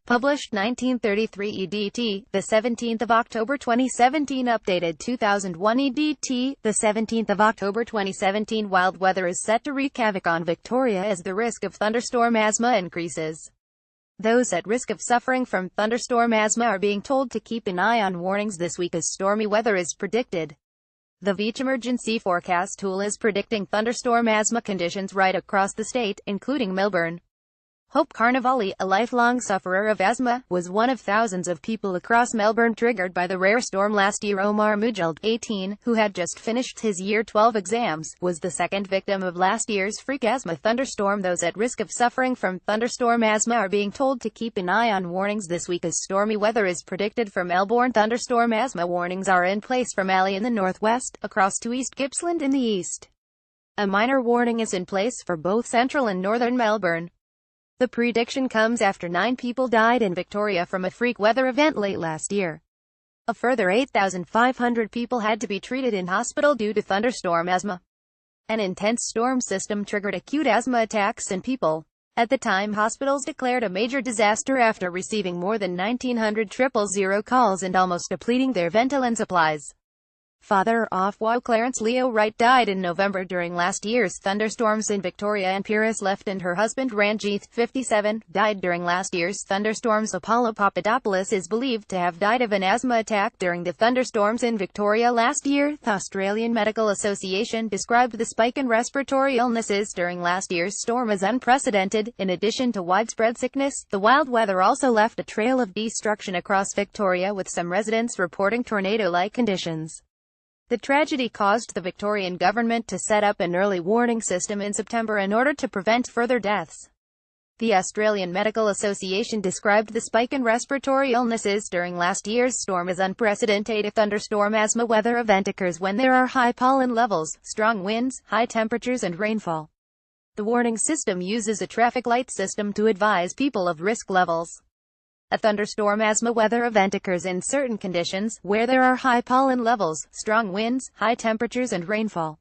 Published 1933 EDT, the 17th of October 2017. Updated 2001 EDT, the 17th of October 2017. Wild weather is set to wreak havoc on Victoria as the risk of thunderstorm asthma increases. Those at risk of suffering from thunderstorm asthma are being told to keep an eye on warnings this week as stormy weather is predicted. The Beach Emergency Forecast tool is predicting thunderstorm asthma conditions right across the state, including Melbourne. Hope Carnevale, a lifelong sufferer of asthma, was one of thousands of people across Melbourne triggered by the rare storm last year. Omar Mujald, 18, who had just finished his Year 12 exams, was the second victim of last year's freak asthma thunderstorm. Those at risk of suffering from thunderstorm asthma are being told to keep an eye on warnings this week as stormy weather is predicted for Melbourne. Thunderstorm asthma warnings are in place for Mallee in the northwest, across to East Gippsland in the east. A minor warning is in place for both central and northern Melbourne. The prediction comes after 9 people died in Victoria from a freak weather event late last year. A further 8,500 people had to be treated in hospital due to thunderstorm asthma. An intense storm system triggered acute asthma attacks in people. At the time, hospitals declared a major disaster after receiving more than 1,900 000 calls and almost depleting their Ventolin supplies. Father of Wow Clarence Leo Wright died in November during last year's thunderstorms in Victoria, and Piris Left and her husband Ranjith, 57, died during last year's thunderstorms. Apollo Papadopoulos is believed to have died of an asthma attack during the thunderstorms in Victoria last year. The Australian Medical Association described the spike in respiratory illnesses during last year's storm as unprecedented. In addition to widespread sickness, the wild weather also left a trail of destruction across Victoria, with some residents reporting tornado-like conditions. The tragedy caused the Victorian government to set up an early warning system in September in order to prevent further deaths. The Australian Medical Association described the spike in respiratory illnesses during last year's storm as unprecedented. A thunderstorm asthma weather event occurs when there are high pollen levels, strong winds, high temperatures and rainfall. The warning system uses a traffic light system to advise people of risk levels. A thunderstorm asthma weather event occurs in certain conditions, where there are high pollen levels, strong winds, high temperatures and rainfall.